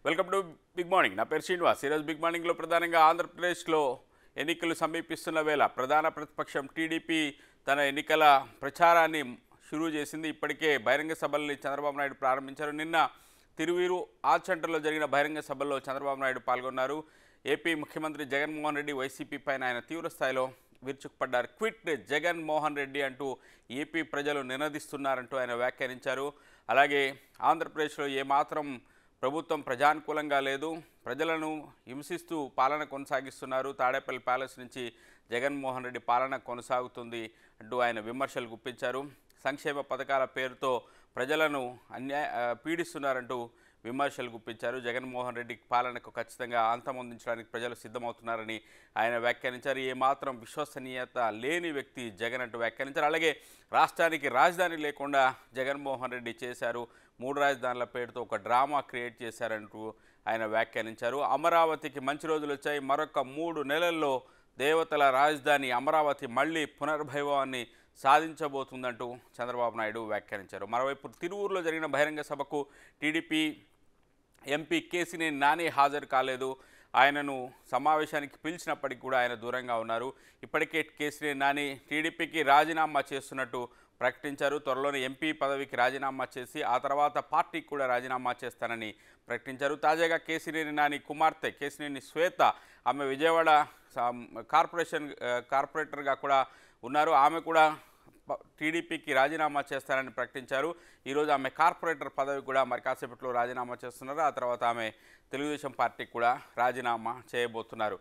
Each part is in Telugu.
Welcome to big morning. నా పేరు శ్రీనివాస్. ఈరోజు బిగ్ మార్నింగ్లో ప్రధానంగా ఆంధ్రప్రదేశ్లో ఎన్నికలు సమీపిస్తున్న వేళ ప్రధాన ప్రతిపక్షం టీడీపీ తన ఎన్నికల ప్రచారాన్ని షురూ చేసింది. ఇప్పటికే బహిరంగ సభల్ని చంద్రబాబు నాయుడు ప్రారంభించారు. నిన్న తిరువీరు ఆల్సెంటర్లో జరిగిన బహిరంగ సభల్లో చంద్రబాబు నాయుడు పాల్గొన్నారు. ఏపీ ముఖ్యమంత్రి జగన్మోహన్ రెడ్డి వైసీపీ పైన ఆయన తీవ్ర స్థాయిలో విరుచుకుపడ్డారు. క్విట్ జగన్మోహన్ రెడ్డి అంటూ ఏపీ ప్రజలు నినదిస్తున్నారంటూ ఆయన వ్యాఖ్యానించారు. అలాగే ఆంధ్రప్రదేశ్లో ఏమాత్రం ప్రభుత్వం ప్రజానుకూలంగా లేదు, ప్రజలను హింసిస్తూ పాలన కొనసాగిస్తున్నారు, తాడేపల్లి ప్యాలెస్ నుంచి జగన్మోహన్ రెడ్డి పాలన కొనసాగుతుంది అంటూ ఆయన విమర్శలు గుప్పించారు. సంక్షేమ పథకాల పేరుతో ప్రజలను పీడిస్తున్నారంటూ విమర్శలు గుప్పించారు. జగన్మోహన్ రెడ్డి పాలనకు ఖచ్చితంగా అంతమొందించడానికి ప్రజలు సిద్ధమవుతున్నారని ఆయన వ్యాఖ్యానించారు. ఏమాత్రం విశ్వసనీయత లేని వ్యక్తి జగన్ అంటూ వ్యాఖ్యానించారు. అలాగే రాష్ట్రానికి రాజధాని లేకుండా జగన్మోహన్ రెడ్డి చేశారు, 3 రాజధానుల పేరుతో ఒక డ్రామా క్రియేట్ చేశారంటూ ఆయన వ్యాఖ్యానించారు. అమరావతికి మంచి రోజులు వచ్చాయి, మరొక 3 నెలల్లో దేవతల రాజధాని అమరావతి మళ్ళీ పునర్వైభవాన్ని సాధించబోతుందంటూ చంద్రబాబు నాయుడు వ్యాఖ్యానించారు. మరోవైపు తిరువూరులో జరిగిన బహిరంగ సభకు టీడీపీ ఎంపీ కేసినేని నాని హాజరు కాలేదు. ఆయనను సమావేశానికి పిలిచినప్పటికీ కూడా ఆయన దూరంగా ఉన్నారు. ఇప్పటికే కేసినేని నాని టీడీపీకి రాజీనామా చేస్తున్నట్టు ప్రకటించారు. త్వరలోనే ఎంపీ పదవికి రాజీనామా చేసి ఆ తర్వాత పార్టీకి కూడా రాజీనామా చేస్తానని ప్రకటించారు. తాజాగా కేసినేని నాని కుమార్తె కేసినేని శ్వేత, ఆమె విజయవాడ కార్పొరేటర్గా కూడా ఉన్నారు. ఆమె కూడా టీడీపీకి రాజీనామా చేస్తారని ప్రకటించారు. ఈరోజు ఆమె కార్పొరేటర్ పదవి కూడా మరి కాసేపట్లో రాజీనామా చేస్తున్నారు. ఆ తర్వాత ఆమె తెలుగుదేశం పార్టీకి కూడా రాజీనామా చేయబోతున్నారు.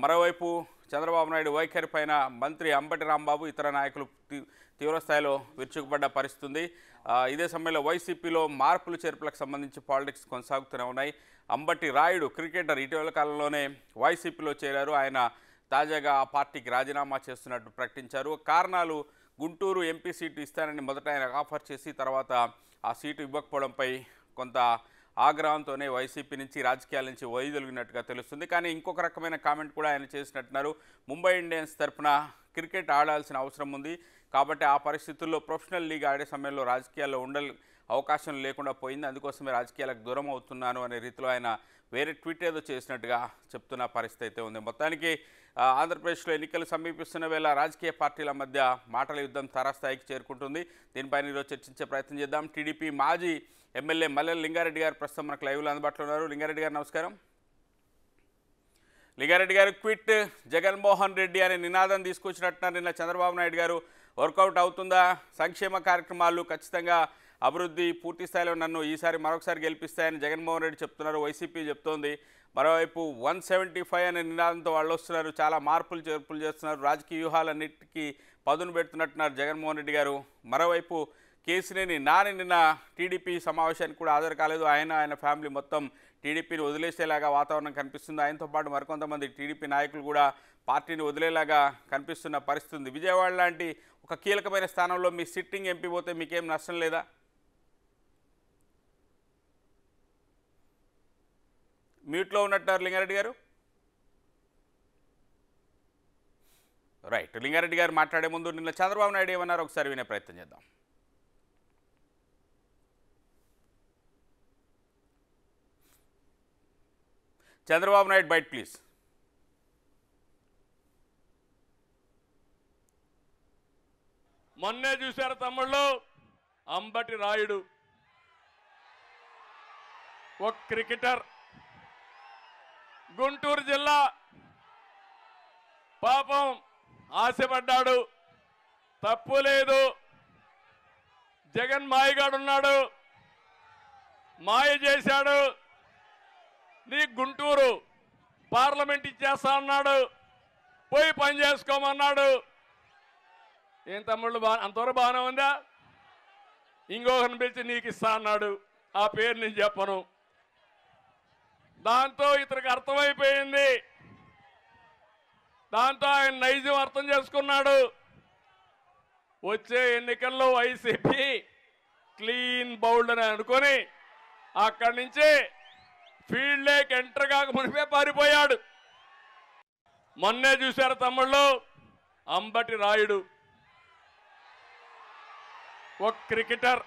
మరోవైపు చంద్రబాబు నాయుడు వైఖరి పైన మంత్రి అంబటి రాంబాబు, ఇతర నాయకులు తీవ్రస్థాయిలో విరుచుకుపడ్డ పరిస్థితుంది. ఇదే సమయంలో వైసీపీలో మార్పులు చేర్పులకు సంబంధించి పాలిటిక్స్ కొనసాగుతూనే ఉన్నాయి. అంబటి రాయుడు క్రికెటర్ ఇటీవల కాలంలోనే వైసీపీలో చేరారు. ఆయన తాజాగా ఆ పార్టీకి రాజీనామా చేస్తున్నట్టు ప్రకటించారు. కారణాలు గుంటూరు ఎంపీ సీటు ఇస్తానని మొదట ఆయన ఆఫర్ చేసి తర్వాత ఆ సీటు ఇవ్వకపోవడంపై కొంత ఆగ్రహంతోనే వైసీపీ నుంచి రాజకీయాల నుంచి వైదొలిగినట్టుగా తెలుస్తుంది. కానీ ఇంకొక రకమైన కామెంట్ కూడా ఆయన చేసినట్టున్నారు. ముంబై ఇండియన్స్ తరఫున క్రికెట్ ఆడాల్సిన అవసరం ఉంది కాబట్టి ఆ పరిస్థితుల్లో ప్రొఫెషనల్ లీగ్ ఆడే సమయంలో రాజకీయాల్లో అవకాశం లేకుండా పోయింది, అందుకోసమే రాజకీయాలకు దూరం అవుతున్నాను అనే రీతిలో ఆయన వేరే ట్వీట్ ఏదో చేసినట్టుగా చెప్తున్న పరిస్థితి అయితే ఉంది. మొత్తానికి ఆంధ్రప్రదేశ్లో ఎన్నికలు సమీపిస్తున్న వేళ రాజకీయ పార్టీల మధ్య మాటల యుద్ధం తారాస్థాయికి చేరుకుంటుంది. దీనిపైన ఈరోజు చర్చించే ప్రయత్నం చేద్దాం. టీడీపీ మాజీ ఎమ్మెల్యే మల్లెల లింగారెడ్డి గారు ప్రస్తుతం మనకు లైవ్లో అందుబాటులో ఉన్నారు. లింగారెడ్డి గారు నమస్కారం. లింగారెడ్డి గారు, క్విట్ జగన్మోహన్ రెడ్డి అనే నినాదం తీసుకొచ్చినట్టున్నారు నిన్న చంద్రబాబు నాయుడు గారు. వర్కౌట్ అవుతుందా? సంక్షేమ కార్యక్రమాలు ఖచ్చితంగా అభివృద్ధి పూర్తి స్థాయిలో నన్ను ఈసారి మరొకసారి గెలిపిస్తాయని జగన్మోహన్ రెడ్డి చెప్తున్నారు, వైసీపీ చెప్తోంది. మరోవైపు 175 అనే నినాదంతో వాళ్ళు వస్తున్నారు, చాలా మార్పులు చేర్పులు చేస్తున్నారు, రాజకీయ వ్యూహాలన్నిటికీ పదును పెడుతున్నట్టున్నారు జగన్మోహన్ రెడ్డి గారు. మరోవైపు కేసినేని నాని నిన్న టీడీపీ సమావేశానికి కూడా హాజరు కాలేదు. ఆయన ఫ్యామిలీ మొత్తం టీడీపీని వదిలేసేలాగా వాతావరణం కనిపిస్తుంది. ఆయనతో పాటు మరికొంతమంది టీడీపీ నాయకులు కూడా పార్టీని వదిలేలాగా కనిపిస్తున్న పరిస్థితి. విజయవాడ లాంటి ఒక కీలకమైన స్థానంలో మీ సిట్టింగ్ ఎంపీ పోతే మీకేం నష్టం లేదా? మ్యూట్లో ఉన్నట్టున్నారు లింగారెడ్డి గారు. రైట్, లింగారెడ్డి గారు మాట్లాడే ముందు నిన్న చంద్రబాబు నాయుడు ఏమన్నారు ఒకసారి వినే ప్రయత్నం చేద్దాం. Chandrababu Naidu byte please. మొన్నే చూశారు తమ్ముళ్ళు, అంబటి రాయుడు ఒక క్రికెటర్, గుంటూరు జిల్లా, పాపం ఆశపడ్డాడు, తప్పు లేదు. జగన్ మాయగాడున్నాడు, మాయ చేశాడు, నీ గుంటూరు పార్లమెంట్ ఇచ్చేస్తా అన్నాడు, పోయి పని చేసుకోమన్నాడు. ఏం తమ్ముళ్ళు అంతవరకు బాగానే ఉందా? ఇంకొకరిని పిలిచి నీకు ఇస్తా అన్నాడు, ఆ పేరు నేను చెప్పను. దాంతో ఇతనికి అర్థమైపోయింది, దాంతో ఆయన నైజం అర్థం చేసుకున్నాడు. వచ్చే ఎన్నికల్లో వైసీపీ క్లీన్ బౌల్డ్ అని అనుకొని అక్కడి నుంచి ఫీల్డ్ లేక్ ఎంటర్ కాక మునిపే పారిపోయాడు. మొన్నే చూశారు తమ్ముళ్ళు, అంబటి రాయుడు ఒక క్రికెటర్,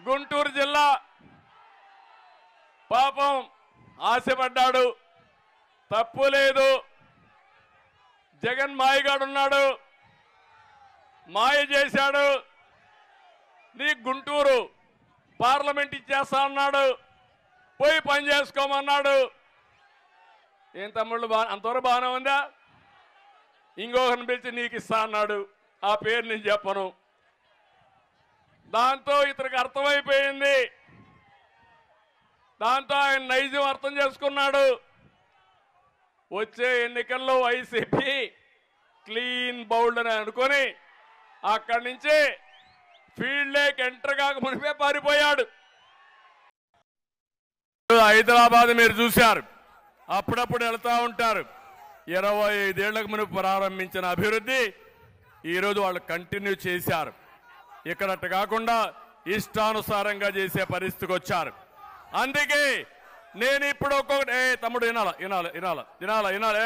గుంటూరు జిల్లా, పాపం ఆశపడ్డాడు, తప్పు లేదు. జగన్ మాయగాడున్నాడు, మాయ చేశాడు. నీ గుంటూరు పార్లమెంట్ ఇచ్చేస్తా అన్నాడు, పోయి పని చేసుకోమన్నాడు. ఏం తమ్ముళ్ళు అంతవరకు బాగానే ఉందా? ఇంకొకరిని పిలిచి నీకు ఇస్తా అన్నాడు, ఆ పేరు నేను చెప్పను. దాంతో ఇతనికి అర్థమైపోయింది, దాంతో ఆయన నైజం అర్థం చేసుకున్నాడు. వచ్చే ఎన్నికల్లో వైసీపీ క్లీన్ బౌల్డ్ అని అనుకొని అక్కడి నుంచి ఫీల్డ్ లేక్ ఎంటర్ కాక మునిపే పారిపోయాడు. హైదరాబాద్ మీరు చూశారు, అప్పుడప్పుడు వెళ్తా ఉంటారు. 25 ఏళ్లకు మునుపు ప్రారంభించిన అభివృద్ధి ఈరోజు వాళ్ళు కంటిన్యూ చేశారు. ఇక్కడట్టు కాకుండా ఇష్టానుసారంగా చేసే పరిస్థితికి వచ్చారు. అందుకే నేను ఇప్పుడు ఒక్కొక్కటి తమ్ముడు వినాల వినాల వినాల వినాల వినాలి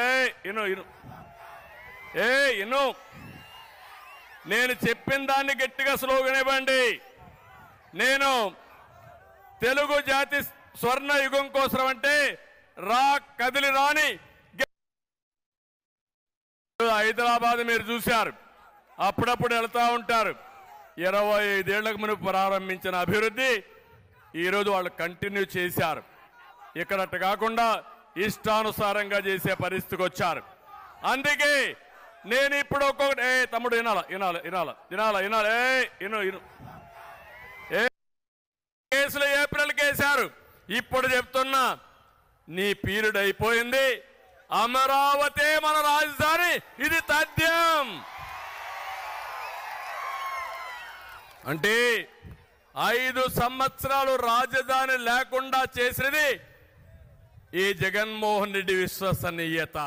ఇను నేను చెప్పిన దాన్ని గట్టిగా స్లోగన్ ఇవ్వండి. నేను తెలుగు జాతి స్వర్ణ యుగం కోసం అంటే రా కదిలి రాని. హైదరాబాద్ మీరు చూశారు, అప్పుడప్పుడు వెళ్తా ఉంటారు. 25 ఏళ్లకు మునుపు ప్రారంభించిన అభివృద్ధి ఈరోజు వాళ్ళు కంటిన్యూ చేశారు. ఇక్కడట్టు కాకుండా ఇష్టానుసారంగా చేసే పరిస్థితికి వచ్చారు. అందుకే నేను ఇప్పుడు ఒక్కొక్కటి తమ్ముడు వినాల వినాల వినాల వినాల వినాలి ఇను కేసులు ఏప్రిల్కి వేశారు. ఇప్పుడు చెప్తున్నా, నీ పీరియడ్ అయిపోయింది. అమరావతి మన రాజధాని, ఇది తథ్యం. అంటే 5 సంవత్సరాలు రాజధాని లేకుండా చేసినది ఈ జగన్మోహన్ రెడ్డి విశ్వసనీయత.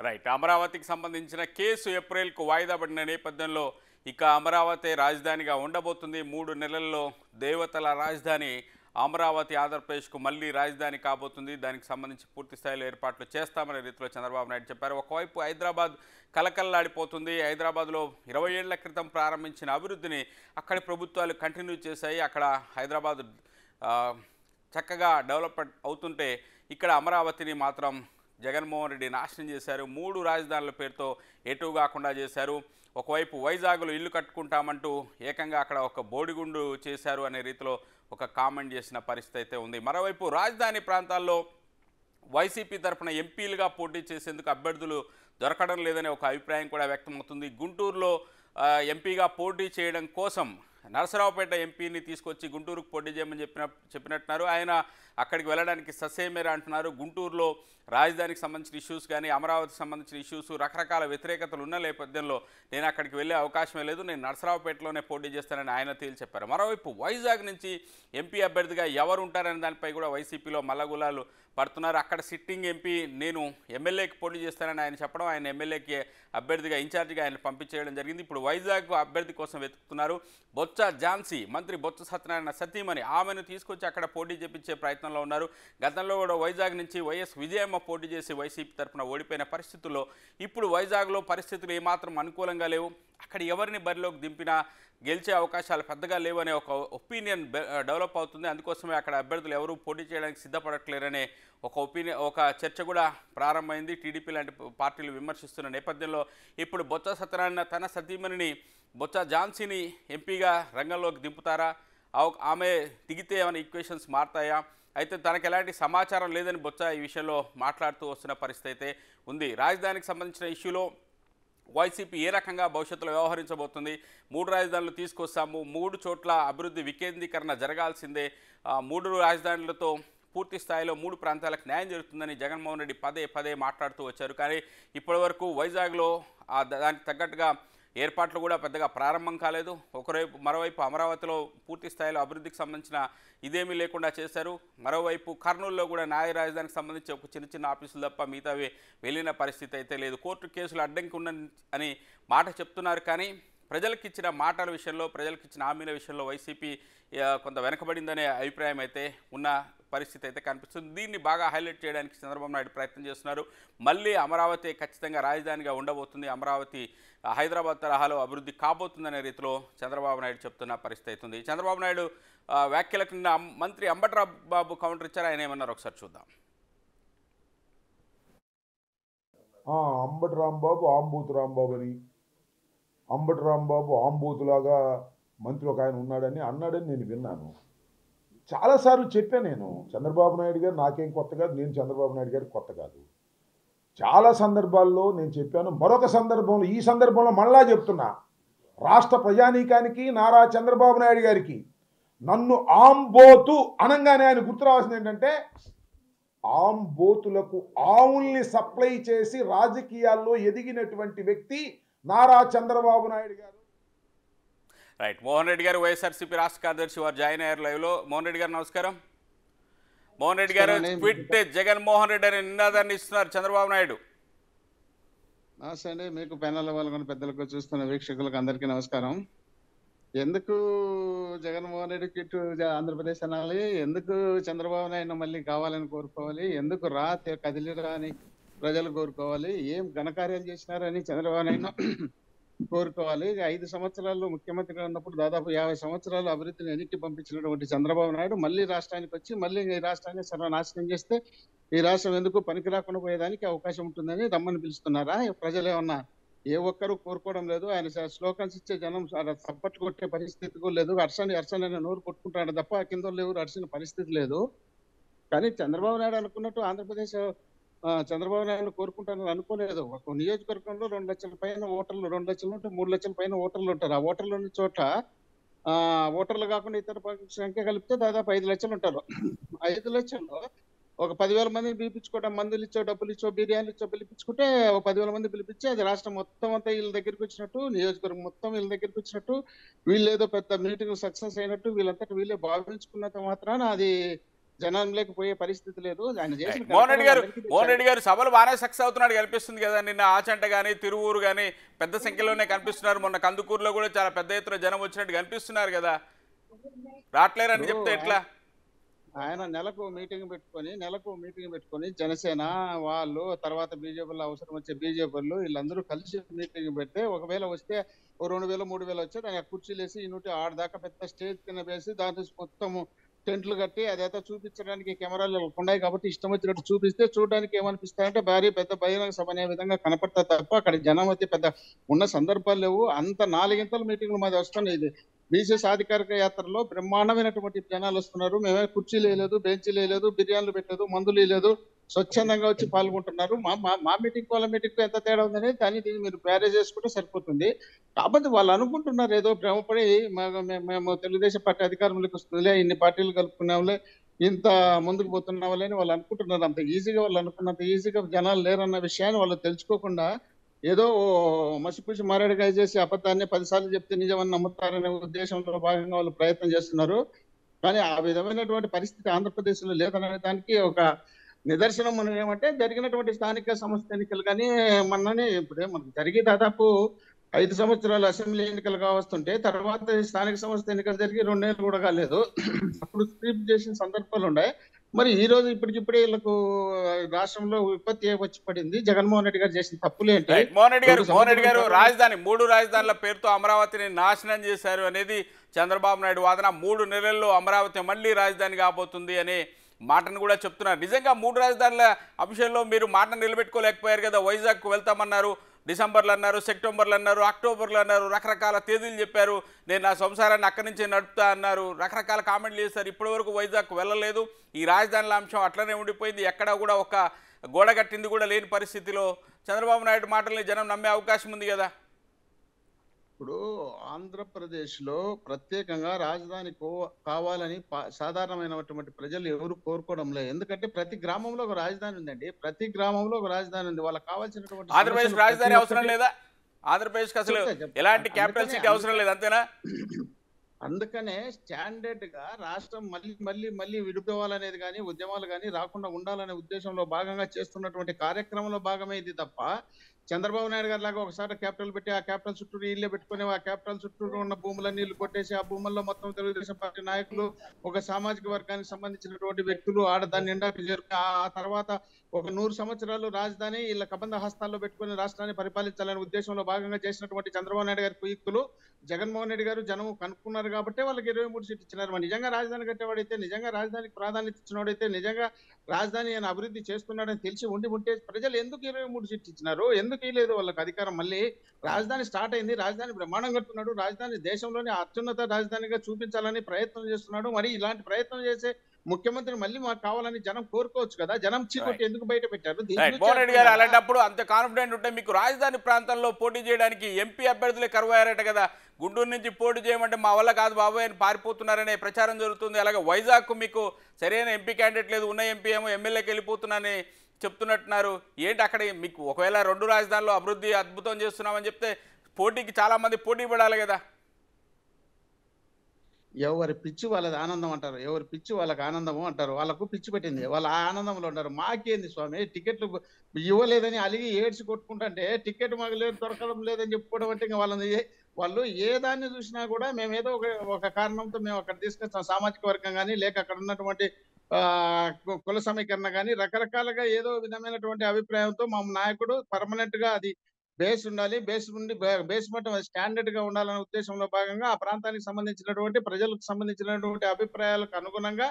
రైట్. అమరావతికి సంబంధించిన కేసు ఏప్రిల్కు వాయిదా పడిన నేపథ్యంలో ఇక అమరావతి రాజధానిగా ఉండబోతుంది. 3 నెలల్లో దేవతల రాజధాని అమరావతి ఆంధ్రప్రదేశ్కు మళ్ళీ రాజధాని కాబోతుంది. దానికి సంబంధించి పూర్తి స్థాయిలో ఏర్పాట్లు చేస్తామనే రీతిలో చంద్రబాబు నాయుడు చెప్పారు. ఒకవైపు హైదరాబాద్ కలకల్లాడిపోతుంది. హైదరాబాద్లో 20 ఏళ్ల క్రితం ప్రారంభించిన అభివృద్ధిని అక్కడి ప్రభుత్వాలు కంటిన్యూ చేశాయి. అక్కడ హైదరాబాద్ చక్కగా డెవలప్మెంట్ అవుతుంటే ఇక్కడ అమరావతిని మాత్రం జగన్మోహన్ రెడ్డి నాశనం చేశారు. 3 రాజధానుల పేరుతో ఎటు కాకుండా చేశారు. ఒకవైపు వైజాగ్లో ఇల్లు కట్టుకుంటామంటూ ఏకంగా అక్కడ ఒక బోడిగుండు చేశారు అనే రీతిలో ఒక కామెంట్ చేసిన పరిస్థితి అయితే ఉంది. మరోవైపు రాజధాని ప్రాంతాల్లో వైసీపీ తరఫున ఎంపీలుగా పోటీ చేసేందుకు అభ్యర్థులు దొరకడం లేదనే ఒక అభిప్రాయం కూడా వ్యక్తమవుతుంది. గుంటూరులో ఎంపీగా పోటీ చేయడం కోసం నరసరావుపేట ఎంపీని తీసుకొచ్చి గుంటూరుకు పోటీ చేయమని చెప్పినట్టున్నారు. ఆయన అక్కడికి వెళ్ళడానికి ససేమేరా అంటున్నారు. గుంటూరులో రాజధానికి సంబంధించిన ఇష్యూస్ కానీ అమరావతికి సంబంధించిన ఇష్యూస్ రకరకాల వ్యతిరేకతలు ఉన్న నేపథ్యంలో నేను అక్కడికి వెళ్ళే అవకాశమే లేదు, నేను నరసరావుపేటలోనే పోటీ చేస్తానని ఆయన తేల్చి చెప్పారు. మరోవైపు వైజాగ్ నుంచి ఎంపీ అభ్యర్థిగా ఎవరు ఉంటారనే దానిపై కూడా వైసీపీలో మల్లగులాలు పడుతున్నారు. అక్కడ సిట్టింగ్ ఎంపీ నేను ఎమ్మెల్యేకి పోటీ చేస్తానని ఆయన చెప్పడం, ఆయన ఎమ్మెల్యేకి అభ్యర్థిగా ఇన్ఛార్జిగా ఆయన పంపించేయడం జరిగింది. ఇప్పుడు వైజాగ్ అభ్యర్థి కోసం వెతుకుతున్నారు. బొత్స ఝాన్సీ, మంత్రి బొత్స సత్యనారాయణ సతీమణి, ఆమెను తీసుకొచ్చి అక్కడ పోటీ చేపించే ప్రయత్నంలో ఉన్నారు. గతంలో కూడా వైజాగ్ నుంచి వైఎస్ విజయమ్మ పోటీ చేసి వైసీపీ తరఫున ఓడిపోయిన పరిస్థితుల్లో ఇప్పుడు వైజాగ్లో పరిస్థితులు ఏమాత్రం అనుకూలంగా లేవు. అక్కడ ఎవరిని బరిలోకి దింపినా గెలిచే అవకాశాలు పెద్దగా లేవనే ఒక ఒపీనియన్ డెవలప్ అవుతుంది. అందుకోసమే అక్కడ అభ్యర్థులు ఎవరూ పోటీ చేయడానికి సిద్ధపడట్లేరనే ఒక చర్చ కూడా ప్రారంభమైంది. టీడీపీ లాంటి పార్టీలు విమర్శిస్తున్న నేపథ్యంలో ఇప్పుడు బొత్స సత్యనారాయణ తన సతీమణిని బొత్స ఝాన్సీని ఎంపీగా రంగంలోకి దింపుతారా? ఆమె దిగితే ఏమైనా ఈక్వేషన్స్ మారుతాయా? అయితే తనకు ఎలాంటి సమాచారం లేదని బొత్స ఈ విషయంలో మాట్లాడుతూ వస్తున్న పరిస్థితి అయితే ఉంది. రాజధానికి సంబంధించిన ఇష్యూలో వైసీపీ ఏ రకంగా భవిష్యత్తులో వ్యవహరించబోతుంది? 3 రాజధానులు తీసుకొస్తాము, 3 చోట్ల అభివృద్ధి వికేంద్రీకరణ జరగాల్సిందే, 3 రాజధానులతో పూర్తి స్థాయిలో 3 ప్రాంతాలకు న్యాయం జరుగుతుందని జగన్మోహన్ రెడ్డి పదే మాట్లాడుతూ వచ్చారు. కానీ ఇప్పటివరకు వైజాగ్లో దానికి తగ్గట్టుగా ఏర్పాట్లు కూడా పెద్దగా ప్రారంభం కాలేదు. మరోవైపు అమరావతిలో పూర్తి స్థాయిలో అభివృద్ధికి సంబంధించిన ఇదేమీ లేకుండా చేశారు. మరోవైపు కర్నూలులో కూడా న్యాయ రాజధానికి సంబంధించి ఒక చిన్న ఆఫీసులు తప్ప మిగతావి వెళ్ళిన పరిస్థితి అయితే లేదు. కోర్టు కేసులు అడ్డంకి అని మాట చెప్తున్నారు. కానీ ప్రజలకు ఇచ్చిన మాటల విషయంలో, ప్రజలకు ఇచ్చిన హామీల విషయంలో వైసీపీ కొంత వెనకబడిందనే అభిప్రాయం అయితే ఉన్న పరిస్థితి అయితే కనిపిస్తుంది. దీన్ని బాగా హైలైట్ చేయడానికి చంద్రబాబు నాయుడు ప్రయత్నం చేస్తున్నారు. మళ్ళీ అమరావతి ఖచ్చితంగా రాజధానిగా ఉండబోతుంది, అమరావతి హైదరాబాద్ తరహాలో అభివృద్ధి కాబోతుందనే రీతిలో చంద్రబాబు నాయుడు చెప్తున్న పరిస్థితి అవుతుంది. చంద్రబాబు నాయుడు వ్యాఖ్యలకు నిన్న మంత్రి అంబటి బాబు కౌంటర్ ఇచ్చారు. ఆయన ఏమన్నారు ఒకసారి చూద్దాం. అంబటి రాంబాబు ఆంబూతు రాంబాబు అని, అంబటి రాంబాబు ఆంబూతులాగా మంత్రి ఒక ఆయన అన్నాడని నేను విన్నాను. చాలాసార్లు చెప్పాను నేను. చంద్రబాబు నాయుడు గారు నాకేం కొత్త కాదు, నేను చంద్రబాబు నాయుడు గారికి కొత్త కాదు. చాలా సందర్భాల్లో నేను చెప్పాను. మరొక సందర్భంలో, ఈ సందర్భంలో మళ్ళా చెప్తున్నా, రాష్ట్ర ప్రజానీకానికి నారా చంద్రబాబు నాయుడు గారికి నన్ను ఆంబోతు అనగానే ఆయన గుర్తు రావాల్సింది ఏంటంటే, ఆంబోతులకు ఆవుల్ని సప్లై చేసి రాజకీయాల్లో ఎదిగినటువంటి వ్యక్తి నారా చంద్రబాబు నాయుడు గారు. రైట్. మోహన్ రెడ్డి గారు వైఎస్ఆర్సీపీ రాష్ట్ర కార్యదర్శి వారు జాయిన్ అయ్యారు లైవ్లో. మోహన్ రెడ్డి గారు నమస్కారం. మోహన్ రెడ్డి గారు ట్విట్ జగన్మోహన్ రెడ్డి అనే నినాదాన్ని ఇస్తున్నారు చంద్రబాబు నాయుడు. నమస్తే అండి. మీకు ప్యానల్ వాళ్ళని పెద్దలకు చూస్తున్న వీక్షకులకు అందరికీ నమస్కారం. ఎందుకు జగన్మోహన్ రెడ్డికి ఇటు ఆంధ్రప్రదేశ్ అనాలి? ఎందుకు చంద్రబాబు నాయుడు మళ్ళీ కావాలని కోరుకోవాలి? ఎందుకు కదిలిరా అని ప్రజలు కోరుకోవాలి? ఏం ఘనకార్యాలు చేసినారని చంద్రబాబు నాయుడు కోరుకోవాలి? 5 సంవత్సరాల్లో ముఖ్యమంత్రిగా ఉన్నప్పుడు దాదాపు 50 సంవత్సరాలు అభివృద్ధిని ఎన్నిటి పంపించినటువంటి చంద్రబాబు నాయుడు మళ్ళీ రాష్ట్రానికి వచ్చి మళ్ళీ ఈ రాష్ట్రాన్ని సర్వనాశనం చేస్తే ఈ రాష్ట్రం ఎందుకు పనికి రాకుండా పోయేదానికి అవకాశం ఉంటుందని రమ్మని పిలుస్తున్నారా? ప్రజలు ఏమన్నా ఏ ఒక్కరు కోరుకోవడం లేదు. ఆయన స్లోకన్స్ ఇచ్చే జనం చప్పట్లు కొట్టే పరిస్థితి కూడా లేదు. అర్చని నోరు కొట్టుకుంటాడు తప్ప కింద ఎవరు అర్చిన పరిస్థితి లేదు. కానీ చంద్రబాబు నాయుడు అనుకున్నట్టు ఆంధ్రప్రదేశ్ చంద్రబాబు నాయుడు కోరుకుంటానని అనుకోలేదు. ఒక నియోజకవర్గంలో 2 లక్షల పైన ఓటర్లు, 2 లక్షల నుండి 3 లక్షల పైన ఓటర్లు ఉంటారు. ఆ ఓటర్లు ఉన్న చోట ఓటర్లు కాకుండా ఇతర సంఖ్య కలిపితే దాదాపు 5 లక్షలు ఉంటారు. 5 లక్షల్లో ఒక 10,000 మందిని పిలిపించుకోవడం, మందులు ఇచ్చో, డబ్బులు ఇచ్చో, బిర్యానీలు ఇచ్చో పిలిపించుకుంటే ఒక 10,000 మంది పిలిపించి అది రాష్ట్రం మొత్తం అంతా వీళ్ళ దగ్గరికి వచ్చినట్టు, నియోజకవర్గం మొత్తం వీళ్ళ దగ్గరికి వచ్చినట్టు, వీళ్ళు ఏదో పెద్ద మీటింగ్ సక్సెస్ అయినట్టు వీళ్ళంతటా వీళ్ళే భావించుకున్నంత మాత్రాన అది జనంలోకి పోయే పరిస్థితి లేదు. ఆయన చేసిన మోహన్ రెడ్డి గారు సభలు బాగానే సక్సెస్ అవుతున్నాడు కనిపిస్తుంది కదా. నిన్న ఆచంట కానీ తిరువూరు కానీ పెద్ద సంఖ్యలోనే కనిపిస్తున్నారు. మొన్న కందుకూరులో కూడా చాలా పెద్ద ఎత్తున జనం వచ్చినట్టు కనిపిస్తున్నారు కదా. రావట్లేరని చెప్తే ఎట్లా? ఆయన నెలకు మీటింగ్ పెట్టుకొని జనసేన వాళ్ళు, తర్వాత బీజేపీలో అవసరం వచ్చే బీజేపీలు వీళ్ళందరూ కలిసి మీటింగ్ పెడితే ఒకవేళ వస్తే 2,000 3,000 వచ్చే దాని కుర్చీలు వేసి ఇన్నిటి ఆడదాకా పెద్ద స్టేజ్ కింద వేసి దాంట్లో మొత్తం టెంట్లు కట్టి అదైతే చూపించడానికి కెమెరాలు ఉన్నాయి కాబట్టి ఇష్టం వచ్చినట్టు చూపిస్తే చూడడానికి ఏమనిపిస్తాయంటే పెద్ద బహిరంగ సభ అనే విధంగా కనపడతా తప్ప అక్కడ జనం అయితే పెద్ద ఉన్న సందర్భాలు లేవు. అంత 4 గంటల మీటింగ్లు మాది వస్తున్నాయి. ఇది బీసీ సాధికారిక యాత్రలో బ్రహ్మాండమైనటువంటి జనాలు వస్తున్నారు. మేమే కుర్చీలు వేయలేదు, బెంచీలు వేయలేదు, బిర్యానీలు పెట్టలేదు, మందులు వేయలేదు, స్వచ్ఛందంగా వచ్చి పాల్గొంటున్నారు. మా మీటింగ్ వాళ్ళ మీటింగ్ ఎంత తేడా ఉందని దాన్ని మీరు బ్యారేజ్ చేసుకుంటే సరిపోతుంది. కాబట్టి వాళ్ళు అనుకుంటున్నారు ఏదో భ్రమపడి మేము తెలుగుదేశం పార్టీ అధికారంలోకి వస్తుందిలే, ఇన్ని పార్టీలు కలుపుకున్నాంలే, ఇంత ముందుకు పోతున్నాంలే అని వాళ్ళు అనుకుంటున్నారు. అంత ఈజీగా వాళ్ళు అనుకున్నంత ఈజీగా జనాలు లేరన్న విషయాన్ని వాళ్ళు తెలుసుకోకుండా ఏదో మసిపూసి మారేడుగా చేసి అబద్ధాన్ని 10 సార్లు చెప్తే నిజమని నమ్ముతారనే ఉద్దేశంలో భాగంగా వాళ్ళు ప్రయత్నం చేస్తున్నారు. కానీ ఆ విధమైనటువంటి పరిస్థితి ఆంధ్రప్రదేశ్ లో లేదనే దానికి ఒక నిదర్శనం మనం ఏమంటే జరిగినటువంటి స్థానిక సంస్థ ఎన్నికలు కానీ మనకి జరిగి దాదాపు 5 సంవత్సరాలు అసెంబ్లీ ఎన్నికలు కావస్తుంటే తర్వాత స్థానిక సంస్థ ఎన్నికలు జరిగి 2 ఏళ్ళు కూడా కాలేదు. అప్పుడు స్క్రిప్ట్ చేసిన సందర్భాలు ఉన్నాయి. మరి ఈ రోజు ఇప్పటికిప్పుడే వీళ్ళకు రాష్ట్రంలో విపత్తి వచ్చి పడింది. జగన్మోహన్ రెడ్డి గారు చేసిన తప్పులేంటి? మోహన్ రెడ్డి గారు రాజధాని 3 రాజధానుల పేరుతో అమరావతిని నాశనం చేశారు అనేది చంద్రబాబు నాయుడు వాదన. 3 నెలల్లో అమరావతి మళ్ళీ రాజధాని కాబోతుంది అనే మాటను కూడా చెప్తున్నారు. నిజంగా 3 రాజధానుల అంశంలో మీరు మాటను నిలబెట్టుకోలేకపోయారు కదా. వైజాగ్కు వెళ్తామన్నారు, డిసెంబర్లో అన్నారు, సెప్టెంబర్లో అన్నారు, అక్టోబర్లో అన్నారు, రకరకాల తేదీలు చెప్పారు. నేను నా సంసారాన్ని అక్కడి నుంచి నడుపుతా అన్నారు, రకరకాల కామెంట్లు చేశారు. ఇప్పటివరకు వైజాగ్కు వెళ్ళలేదు. ఈ రాజధానుల అంశం అట్లనే ఉండిపోయింది. ఎక్కడ కూడా ఒక గోడ కట్టింది కూడా లేని పరిస్థితిలో చంద్రబాబు నాయుడు మాటల్ని జనం నమ్మే అవకాశం ఉంది కదా. ఇప్పుడు ఆంధ్రప్రదేశ్ లో ప్రత్యేకంగా రాజధాని కావాలని సాధారణమైనటువంటి ప్రజలు ఎవరు కోరుకోవడం లేదు. ఎందుకంటే ప్రతి గ్రామంలో ఒక రాజధాని ఉందండి. ప్రతి గ్రామంలో ఒక రాజధాని ఉంది. వాళ్ళకి కావాల్సినటువంటి ఆంధ్రప్రదేశ్ రాజధాని అవసరం లేదా? ఆంధ్రప్రదేశ్ అసలు ఎలాంటి క్యాపిటల్ సిటీ అవసరం లేదు, అంతేనా? అందుకనే స్టాండర్డ్ గా రాష్ట్రం మళ్ళీ విడిపోవాలనేది కానీ ఉద్యమాలు కానీ రాకుండా ఉండాలనే ఉద్దేశంలో భాగంగా చేస్తున్నటువంటి కార్యక్రమంలో భాగమే ఇది తప్ప చంద్రబాబు నాయుడు గారి లాగా ఒకసారి క్యాపిటల్ పెట్టి ఆ క్యాపిటల్ చుట్టూ ఇల్లే పెట్టుకుని ఆ క్యాపిటల్ చుట్టూ ఉన్న భూములన్నీ నీళ్లు కొట్టేసి ఆ భూముల్లో మొత్తం తెలుగుదేశం పార్టీ నాయకులు ఒక సామాజిక వర్గానికి సంబంధించినటువంటి వ్యక్తులు దాన్ని నిండాకు చేరుకుని ఆ తర్వాత ఒక 100 సంవత్సరాలు రాజధాని వీళ్ళ కబంధ హస్తాల్లో పెట్టుకుని రాష్ట్రాన్ని పరిపాలించాలనే ఉద్దేశంలో భాగంగా చేసినటువంటి చంద్రబాబు నాయుడు గారి కుయుక్తులు జగన్మోహన్ రెడ్డి గారు జనం కనుక్కున్నారు కాబట్టి వాళ్ళకి 23 సీట్లు ఇచ్చినారు. నిజంగా రాజధాని కట్టేవాడైతే, నిజంగా రాజధానికి ప్రాధాన్యత ఇచ్చినవాడైతే, నిజంగా రాజధాని ఆయన అభివృద్ధి చేస్తున్నాడని తెలిసి ఉంటే ప్రజలు ఎందుకు 23 సీట్లు ఇచ్చినారు? ఎందుకు లేదు వాళ్ళకి అధికారం? మళ్ళీ రాజధాని స్టార్ట్ అయింది, రాజధాని బ్రహ్మాండం కడుతున్నాడు, రాజధాని దేశంలోనే అత్యున్నత రాజధానిగా చూపించాలని ప్రయత్నం చేస్తున్నాడు. మరి ఇలాంటి ప్రయత్నం చేసే ముఖ్యమంత్రి మళ్ళీ మాకు కావాలని జనం కోరుకోవచ్చు కదా. జనం చీకొట్టి ఎందుకు బయట పెట్టారు? మోహన్ రెడ్డి గారు అలాంటప్పుడు అంత కాన్ఫిడెంట్ ఉంటే మీకు రాజధాని ప్రాంతంలో పోటీ చేయడానికి ఎంపీ అభ్యర్థులే కరువయ్యారట కదా. గుంటూరు నుంచి పోటీ చేయమంటే మా వల్ల కాదు బాబాయ్ అని పారిపోతున్నారనే ప్రచారం జరుగుతుంది. అలాగే వైజాగ్ మీకు సరైన ఎంపీ క్యాండిడేట్ లేదు, ఉన్న ఎంపీ ఏమో ఎమ్మెల్యేకి వెళ్ళిపోతున్నానని చెప్తున్నట్టున్నారు. ఏంటి అక్కడ మీకు ఒకవేళ 2 రాజధానులు అభివృద్ధి అద్భుతం చేస్తున్నామని చెప్తే పోటీకి చాలా మంది పోటీ పడాలి కదా. ఎవరి పిచ్చి వాళ్ళది ఆనందం అంటారు, ఎవరి పిచ్చి వాళ్ళకి ఆనందము అంటారు. వాళ్ళకు పిచ్చి పెట్టింది, వాళ్ళ ఆ ఆనందంలో ఉంటారు. మాకేంది స్వామి, టికెట్లు ఇవ్వలేదని అలిగి ఏడ్చి కొట్టుకుంటుంటే టికెట్ మాకు లేదు, దొరకడం లేదని చెప్పుకోవడం అంటే ఇంకా వాళ్ళు ఏ దాన్ని చూసినా కూడా మేము ఏదో ఒక కారణంతో మేము అక్కడ తీసుకొస్తాం. సామాజిక వర్గం కానీ లేక అక్కడ ఉన్నటువంటి కుల సమీకరణ కానీ రకరకాలుగా ఏదో విధమైనటువంటి అభిప్రాయంతో మా నాయకుడు పర్మనెంట్ గా అది బేస్ ఉండాలి, బేస్ మట్టం స్టాండర్డ్ గా ఉండాలనే ఉద్దేశంలో భాగంగా ఆ ప్రాంతానికి సంబంధించినటువంటి ప్రజలకు సంబంధించినటువంటి అభిప్రాయాలకు అనుగుణంగా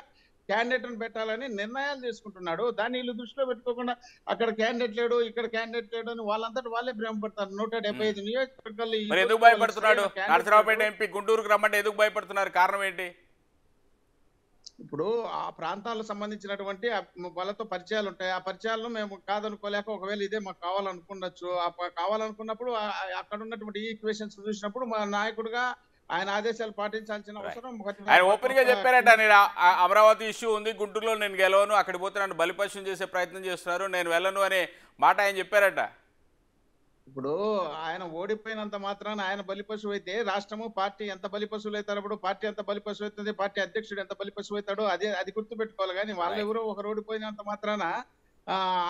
క్యాండిడేట్ ని పెట్టాలని నిర్ణయాలు తీసుకుంటున్నాడు. దాన్ని వీళ్ళు దృష్టిలో పెట్టుకోకుండా అక్కడ క్యాండిడేట్ లేడు, ఇక్కడ క్యాండిడేట్ లేడు అని వాళ్ళంతటి వాళ్ళే భ్రమపడతారు. 175 నియోజకవర్గాలు ఎందుకు భయపడుతున్నాడు? నరసరావుపేట ఎంపీ గుంటూరుకు రమ్మంటే ఎందుకు భయపడుతున్నారు? కారణం ఏంటి? ఇప్పుడు ఆ ప్రాంతాలకు సంబంధించినటువంటి వాళ్ళతో పరిచయాలు ఉంటాయి. ఆ పరిచయాలను మేము కాదనుకోలేక ఒకవేళ ఇదే మాకు కావాలనుకుండొచ్చు. కావాలనుకున్నప్పుడు అక్కడ ఉన్నటువంటి ఈక్వేషన్స్ చూసినప్పుడు మా నాయకుడుగా ఆయన ఆదేశాలు పాటించాల్సిన అవసరం. ఆయన ఓపెన్ గా చెప్పారట, నేను అమరావతి ఇష్యూ ఉంది, గుంటూరులో నేను గెలవను, అక్కడికి పోతే నన్ను బలిపశం చేసే ప్రయత్నం చేస్తున్నారు, నేను వెళ్ళను అనే మాట ఆయన చెప్పారట. ఇప్పుడు ఆయన ఓడిపోయినంత మాత్రాన ఆయన బలిపశువు అయితే రాష్ట్రము పార్టీ ఎంత బలిపశువులు అవుతారు? ఇప్పుడు పార్టీ ఎంత బలిపశువు అవుతుంది, పార్టీ అధ్యక్షుడు ఎంత బలిపశువు అవుతాడో అది గుర్తు పెట్టుకోవాలి. కానీ వాళ్ళు ఎవరో ఒకరు ఓడిపోయినంత మాత్రాన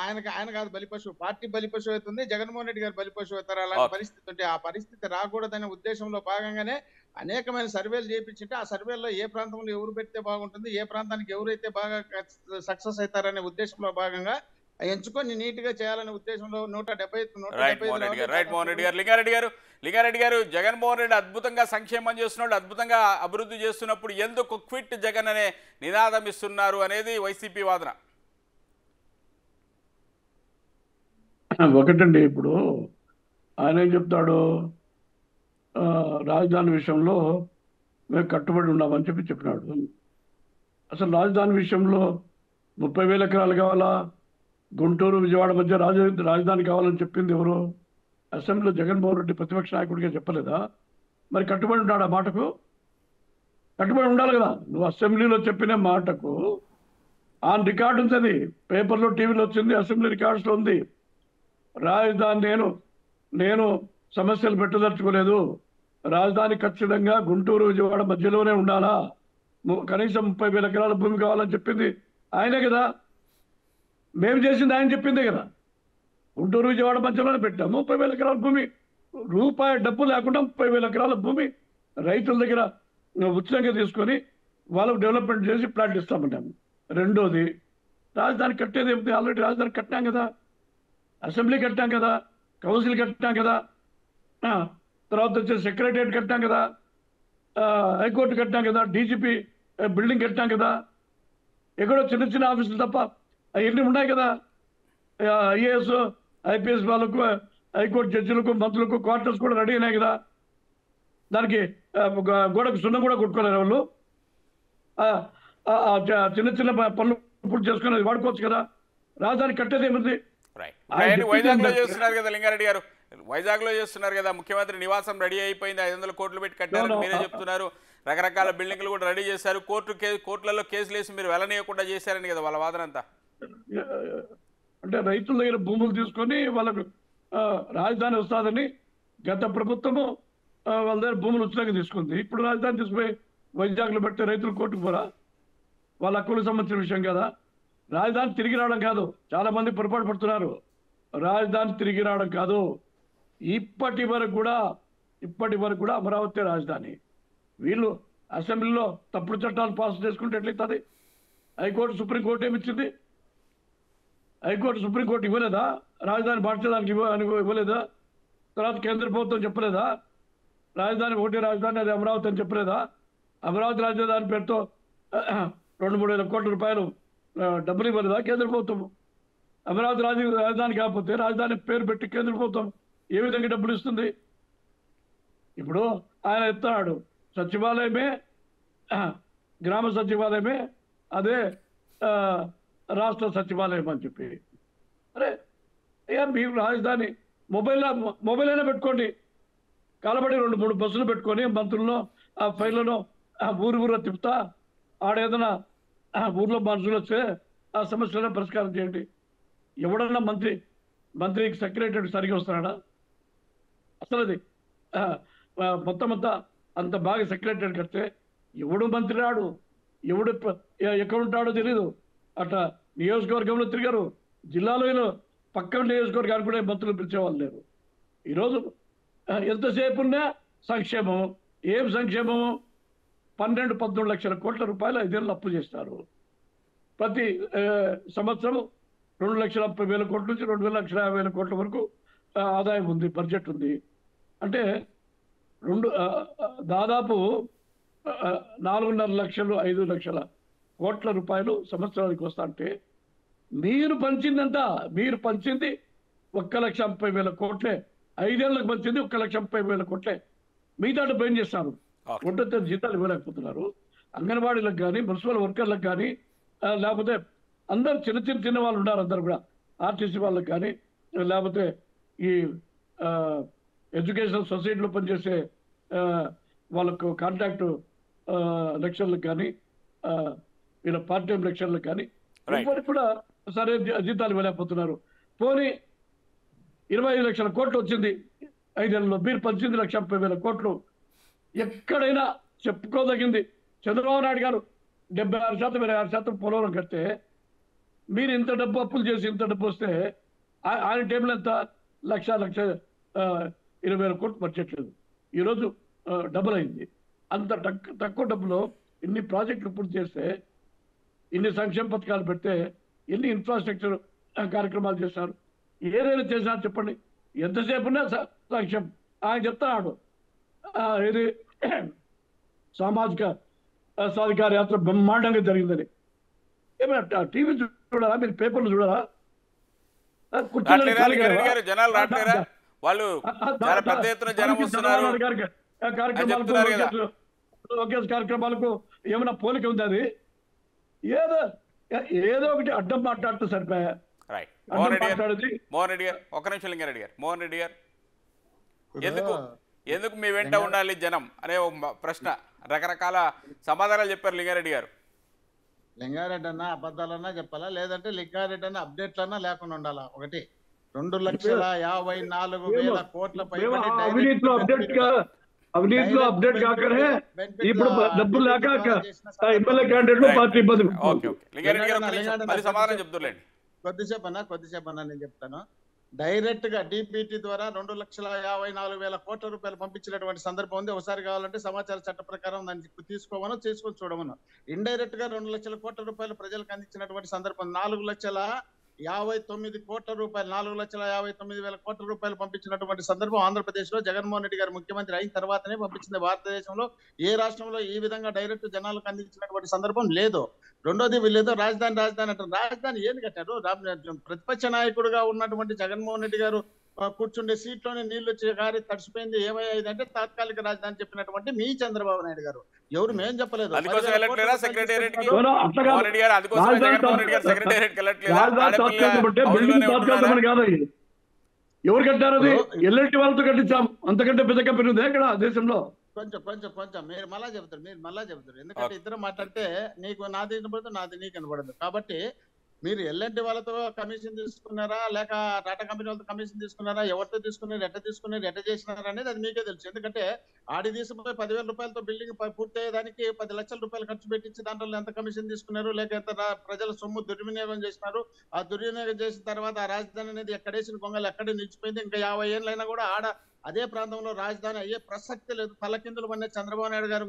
ఆయన కాదు బలిపశువు, పార్టీ బలిపశువు అవుతుంది, జగన్మోహన్ రెడ్డి గారు బలిపశువు అవుతారు. అలాంటి పరిస్థితి ఉంటే ఆ పరిస్థితి రాకూడదనే ఉద్దేశంలో భాగంగానే అనేకమైన సర్వేలు చేయించింటే ఆ సర్వేల్లో ఏ ప్రాంతంలో ఎవరు పెడితే బాగుంటుంది, ఏ ప్రాంతానికి ఎవరైతే బాగా సక్సెస్ అవుతారనే ఉద్దేశంలో భాగంగా ఎంచుకొని నీట్ గా చేయాలనే ఉద్దేశంలో 175 రైట్ మోహన్ రెడ్డి గారు. లింగారెడ్డి గారు జగన్మోహన్ రెడ్డి అద్భుతంగా సంక్షేమం చేస్తున్నాడు, అద్భుతంగా అభివృద్ధి చేస్తున్నప్పుడు ఎందుకు క్విట్ జగన్ అనే నినాదం ఇస్తున్నారు అనేది వైసీపీ వాదన. ఒకటండి, ఇప్పుడు ఆయన ఏం చెప్తాడు, రాజధాని విషయంలో మేము కట్టుబడి ఉన్నామని చెప్పినాడు. అసలు రాజధాని విషయంలో 30,000 ఎకరాలు కావాలా, గుంటూరు విజయవాడ మధ్య రాజధాని కావాలని చెప్పింది ఎవరు? అసెంబ్లీలో జగన్మోహన్ రెడ్డి ప్రతిపక్ష నాయకుడిగా చెప్పలేదా? మరి కట్టుబడి ఉన్నాడు? ఆ మాటకు కట్టుబడి ఉండాలి కదా. నువ్వు అసెంబ్లీలో చెప్పిన మాటకు ఆన్ రికార్డు ఉంది, అది పేపర్లో టీవీలో వచ్చింది, అసెంబ్లీ రికార్డ్స్లో ఉంది. రాజధాని నేను సమస్యలు పెట్టదలుచుకోలేదు, రాజధాని ఖచ్చితంగా గుంటూరు విజయవాడ మధ్యలోనే ఉండాలా, కనీసం 30,000 ఎకరాల భూమి కావాలని చెప్పింది ఆయనే కదా. మేము చేసింది ఆయన చెప్పిందే కదా. గుంటూరు విజయవాడ మధ్యలోనే పెట్టాము 30,000 ఎకరాల భూమి, రూపాయి డబ్బు లేకుండా 30,000 ఎకరాల భూమి రైతుల దగ్గర ఉచితంగా తీసుకొని వాళ్ళకు డెవలప్మెంట్ చేసి ప్లాట్ ఇస్తామన్నాము. రెండోది, రాజధాని కట్టేది ఏమిటి? ఆల్రెడీ రాజధాని కట్టాం కదా, అసెంబ్లీ కట్టాం కదా, కౌన్సిల్ కట్టాం కదా, తర్వాత వచ్చే సెక్రటరియట్ కట్టాం కదా, హైకోర్టు కట్టాం కదా, డీజీపీ బిల్డింగ్ కట్టాం కదా. ఎక్కడో చిన్న చిన్న ఆఫీసులు తప్ప అవన్నీ ఉన్నాయి కదా. ఐఏఎస్ ఐపీఎస్ వాళ్ళకు, హైకోర్టు జడ్జిలకు, మంత్రులకు క్వార్టర్స్ కూడా రెడీ అయినాయి కదా. దానికి గోడకు సున్నం కూడా కొట్టుకోలేరు వాళ్ళు. చిన్న చిన్న పనులు పూర్తి చేసుకుని వాడుకోవచ్చు కదా. రాజధాని కట్టేది ఏముంది? వైజాగ్ లో చేస్తున్నారు కదా లింగారెడ్డి గారు, వైజాగ్ లో చేస్తున్నారు కదా, ముఖ్యమంత్రి నివాసం రెడీ అయిపోయింది, 500 కోట్లు పెట్టి కట్టారని మీరే చెప్తున్నారు. రకరకాల బిల్డింగ్లు కూడా రెడీ చేశారు, కోర్టులలో కేసులు వేసి మీరు వెళ్ళనీయకుండా చేశారని కదా వాళ్ళ వాదన అంతా. అంటే రైతుల దగ్గర భూములు తీసుకొని వాళ్ళకు రాజధాని వస్తుందని గత ప్రభుత్వము వాళ్ళ దగ్గర భూములు ఉచితంగా తీసుకుంది. ఇప్పుడు రాజధాని తీసుకుపోయి వైజాగ్లో పెడితే రైతులు కోర్టుకు పోరా? వాళ్ళ హక్కులకు సంబంధించిన విషయం కదా. రాజధాని తిరిగి రావడం కాదు, చాలా మంది పొరపాటు పడుతున్నారు. రాజధాని తిరిగి రావడం కాదు, ఇప్పటి వరకు కూడా అమరావతి రాజధాని. వీళ్ళు అసెంబ్లీలో తప్పుడు చట్టాలు పాస్ చేసుకుంటే ఎట్లయితుంది? హైకోర్టు సుప్రీంకోర్టు ఏమిచ్చింది? హైకోర్టు సుప్రీంకోర్టు ఇవ్వలేదా? రాజధాని మార్చడానికి ఇవ్వలేదా? తర్వాత కేంద్ర ప్రభుత్వం చెప్పలేదా? రాజధాని ఒకటే రాజధాని, అది అమరావతి అని చెప్పలేదా? అమరావతి రాజధాని పేరుతో 2-3 వేల కోట్ల రూపాయలు డబ్బులు ఇవ్వలేదా కేంద్ర ప్రభుత్వం? అమరావతి రాజధాని కాకపోతే రాజధాని పేరు పెట్టి కేంద్ర ప్రభుత్వం ఏ విధంగా డబ్బులు ఇస్తుంది? ఇప్పుడు ఆయన ఎత్తాడు సచివాలయమే, గ్రామ సచివాలయమే అదే రాష్ట్ర సచివాలయం అని చెప్పి. అరే అయ్యా, మీరు రాజధాని మొబైల్ అయినా పెట్టుకోండి. కాలబడి 2-3 బస్సులు పెట్టుకొని మంత్రులను ఆ ఫైళ్లను ఊరు తిప్పుతా ఆడేదైనా ఊర్లో మనుషులు వస్తే ఆ సమస్యలను పరిష్కారం చేయండి. ఎవడన్నా మంత్రికి సెక్రటరీ సరిగా వస్తున్నాడా? అసలు అది మొత్తం అంత బాగా సెక్రటరీ కడితే ఎవడు మంత్రి రాడు, ఎవడు ఎక్కడ ఉంటాడో తెలీదు. అట్లా నియోజకవర్గంలో తిరిగారు, జిల్లాలో పక్కన నియోజకవర్గానికి కూడా మంత్రులు పిలిచేవాళ్ళు లేరు. ఈరోజు ఎంతసేపు ఉన్నా సంక్షేమం. ఏం సంక్షేమము? 12-13 లక్షల కోట్ల రూపాయలు 5 ఏళ్ళు అప్పు చేస్తారు. ప్రతి సంవత్సరం 2,30,000 కోట్ల నుంచి 2,50,000 కోట్ల వరకు ఆదాయం ఉంది, బడ్జెట్ ఉంది. అంటే దాదాపు 4.5 లక్షలు 5 లక్షల కోట్ల రూపాయలు సంవత్సరానికి వస్తా అంటే మీరు పంచింది 1,30,000 కోట్లే. 5 ఏళ్ళకు పంచింది 1,30,000 కోట్లే. మిగతా డబ్బు ఏం చేస్తారు? ఒంటరి జీతాలు ఇవ్వలేకపోతున్నారు. అంగన్వాడీలకు కానీ, మున్సిపల్ వర్కర్లకు కానీ, లేకపోతే అందరు చిన్న వాళ్ళు ఉన్నారు, అందరు కూడా ఆర్టీసీ వాళ్ళకి కానీ, లేకపోతే ఈ ఎడ్యుకేషనల్ సొసైటీలో పనిచేసే వాళ్ళకు కాంట్రాక్టు లెక్చర్లకు కానీ, వీళ్ళ పార్ట్ టైం లెక్చర్లకు కానీ ఇప్పటికి కూడా సరే జీతాలు ఇవ్వలేకపోతున్నారు. పోనీ 25 లక్షల కోట్లు వచ్చింది 5 ఏళ్ళలో, మీరు పంచింది 1,30,000 కోట్లు. ఎక్కడైనా చెప్పుకోదగింది చంద్రబాబు నాయుడు గారు 76%, 26% పోలవరం కడితే మీరు ఇంత డబ్బు అప్పులు చేసి ఇంత డబ్బు వస్తే ఆయన టేబుల్ ఎంత? 1,20,000 కోట్లు బడ్జెట్ లేదు. ఈరోజు డబుల్ అయింది. అంత తక్కువ డబ్బులో ఇన్ని ప్రాజెక్టులు పూర్తి చేస్తే, ఇన్ని సంక్షేమ పథకాలు పెడితే, ఎన్ని ఇన్ఫ్రాస్ట్రక్చర్ కార్యక్రమాలు చేశారు? ఏదైనా చేశారు చెప్పండి? ఎంతసేపు ఉన్నా సంక్షేమం. ఆయన చెప్తున్నాడు ఇది సామాజిక సాధికార యాత్ర బ్రహ్మాండంగా జరిగిందని. ఏమైనా టీవీ చూడరా? మీరు పేపర్లు చూడరా? జనాలు రావట్లేరా? వాళ్ళు చాలా పెద్ద ఎత్తున జనం వస్తున్నారు. కార్యక్రమాలకు ఏమైనా పోలిక ఉంది? అది ఏదో ఒకటి అడ్డం మాట్లాడుతూ సరిపోయా. మోహన్ రెడ్డి గారు ఒక్క నిమిషం. లింగారెడ్డి గారు, మోహన్ రెడ్డి గారు, ఎందుకు మీ వెంట ఉండాలి జనం అనే ప్రశ్న, రకరకాల సమాధానాలు చెప్పారు లింగారెడ్డి గారు. లింగారెడ్డి అన్న అబద్ధాలన్నా చెప్పాలా, లేదంటే లింగారెడ్డి అన్న అప్డేట్లన్నా లేకుండా ఉండాలా? ఒకటి 2,54,000 కోట్ల అవినీతిలో అప్డేట్ కాకనే ఇప్పుడు డబ్బులు లేక ఎమ్మెల్యే క్యాండిడేట్లు పార్టీ ఇబ్బంది. కొద్దిసేపు అన్న నేను చెప్తాను. డైరెక్ట్ గా డిపిటి ద్వారా 2,54,000 కోట్ల రూపాయలు పంపించినటువంటి సందర్భం ఉంది. ఒకసారి కావాలంటే సమాచార చట్ట ప్రకారం దాన్ని తీసుకొని చూడమను. ఇండైరెక్ట్ గా 2 లక్షల కోట్ల రూపాయలు ప్రజలకు అందించినటువంటి సందర్భం. 4,59 కోట్ల రూపాయలు, 4,59,000 కోట్ల రూపాయలు పంపించినటువంటి సందర్భం ఆంధ్రప్రదేశ్ లో జగన్మోహన్ రెడ్డి గారు ముఖ్యమంత్రి అయిన తర్వాతనే పంపించింది. భారతదేశంలో ఏ రాష్ట్రంలో ఈ విధంగా డైరెక్ట్ జనాలకు అందించినటువంటి సందర్భం లేదు. రెండోది, వీళ్ళేదో రాజధాని అంటారు. రాజధాని ఏంది కట్టారు? ప్రతిపక్ష నాయకుడుగా ఉన్నటువంటి జగన్మోహన్ రెడ్డి గారు కూర్చుండే సీట్లోనే నీళ్లు వచ్చి గారి తడిసిపోయింది. ఏమైందంటే తాత్కాలిక రాజధాని చెప్పినటువంటి మీ చంద్రబాబు నాయుడు గారు. ఎవరు మేం చెప్పలేదు. ఎవరు కట్టారు? అది ఎల్ఎన్టీ వాళ్ళతో కట్టించాం. అంతకంటే పెద్ద కంపెనీ ఉంది ఇక్కడ దేశంలో. కొంచెం మీరు మళ్ళా చెబుతారు. ఎందుకంటే ఇద్దరు మాట్లాడితే నీకు నాది వినపడదు, నాది నీకు వినపడదు. కాబట్టి మీరు ఎల్ఎన్టీ వాళ్ళతో కమిషన్ తీసుకున్నారా, లేక టాటా కంపెనీ వాళ్ళతో కమిషన్ తీసుకున్నారా, ఎవరితో తీసుకున్నారు, ఎట్ట చేసినారు అనేది అది మీకే తెలుసు. ఎందుకంటే ఆడి తీసుకుపోయి 10,000 రూపాయలతో బిల్డింగ్ పూర్తి అయ్యేదానికి 10 లక్షల రూపాయలు ఖర్చు పెట్టించి దాంట్లో ఎంత కమిషన్ తీసుకున్నారు, లేక ఎంత ప్రజల సొమ్ము దుర్వినియోగం చేసినారు. ఆ దుర్వినియోగం చేసిన తర్వాత ఆ రాజధాని అనేది ఎక్కడేసిన గొంగలు ఎక్కడే నిలిచిపోయింది. ఇంకా 50 ఏళ్ళైనా కూడా అదే ప్రాంతంలో రాజధాని అయ్యే ప్రసక్తి లేదు. తలకిందులు పడిన చంద్రబాబు నాయుడు గారు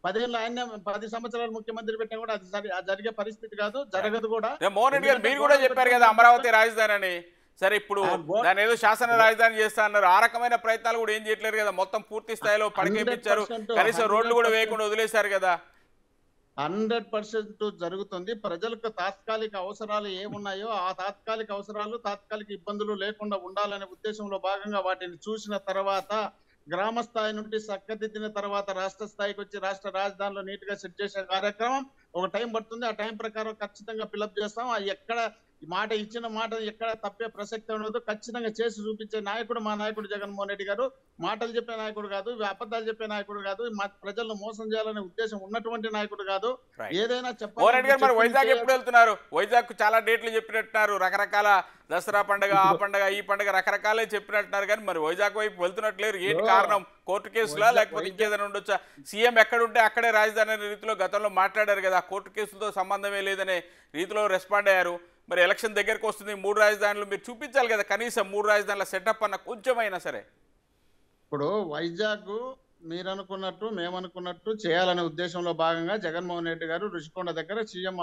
10 ఏళ్ళు ఆయన 10 సంవత్సరాలు ముఖ్యమంత్రి పెట్టినా కూడా అది జరిగే పరిస్థితి కాదు, జరగదు కూడా. మోహన్ రెడ్డి గారు మీరు కూడా చెప్పారు కదా అమరావతి రాజధాని అని. సరే ఇప్పుడు దాని ఏదో శాసన రాజధాని చేస్తా అన్నారు. ఆ రకమైన ప్రయత్నాలు కూడా ఏం చేయట్లేరు కదా, మొత్తం పూర్తి స్థాయిలో పడికేపించారు, కనీసం రోడ్లు కూడా వేయకుండా వదిలేశారు కదా. 100% జరుగుతుంది. ప్రజలకు తాత్కాలిక అవసరాలు ఏమున్నాయో ఆ తాత్కాలిక అవసరాలు, తాత్కాలిక ఇబ్బందులు లేకుండా ఉండాలనే ఉద్దేశంలో భాగంగా వాటిని చూసిన తర్వాత, గ్రామ స్థాయి నుండి చక్కదిద్దిన తర్వాత రాష్ట్ర స్థాయికి వచ్చి రాష్ట్ర రాజధానిలో నీట్ గా సెట్ చేసే కార్యక్రమం ఒక టైం పడుతుంది. ఆ టైం ప్రకారం ఖచ్చితంగా ఫిలప్ చేస్తాం. ఎక్కడ మాట ఇచ్చిన మాట ఎక్కడ తప్పే ప్రసక్తి ఉండదు. ఖచ్చితంగా చేసి చూపించే నాయకుడు మా నాయకుడు జగన్మోహన్ రెడ్డి గారు. మాటలు చెప్పే నాయకుడు కాదు, అబద్ధాలు చెప్పే నాయకుడు కాదు, ప్రజలను మోసం చేయాలనే ఉద్దేశం ఉన్నటువంటి నాయకుడు కాదు. ఏదైనా చెప్పాలి. వైజాగ్ ఎప్పుడు వెళ్తున్నారు? వైజాగ్ చాలా డేట్లు చెప్పినట్టున్నారు, రకరకాల దసరా పండుగ, ఆ పండుగ, ఈ పండుగ రకరకాలే చెప్పినట్టున్నారు. కానీ మరి వైజాగ్ వైపు వెళ్తున్నట్లేరు. ఏంటి కారణం? కోర్టు కేసులా లేకపోతే ఇంకేదైనా ఉండొచ్చా? సీఎం ఎక్కడుంటే అక్కడే రాజధాని అనే రీతిలో గతంలో మాట్లాడారు కదా, కోర్టు కేసులతో సంబంధమే లేదనే రీతిలో రెస్పాండ్ అయ్యారు. మరి ఎలక్షన్ దగ్గరకు వస్తుంది, 3 రాజధానులు మీరు చూపించాలి కదా, కనీసం 3 రాజధానుల సెటప్ అన్న కొంచెమైనా సరే. ఇప్పుడు వైజాగ్ మీరు అనుకున్నట్టు మేము అనుకున్నట్టు చేయాలనే ఉద్దేశంలో భాగంగా జగన్మోహన్ రెడ్డి గారు రుషికొండ దగ్గర సీఎం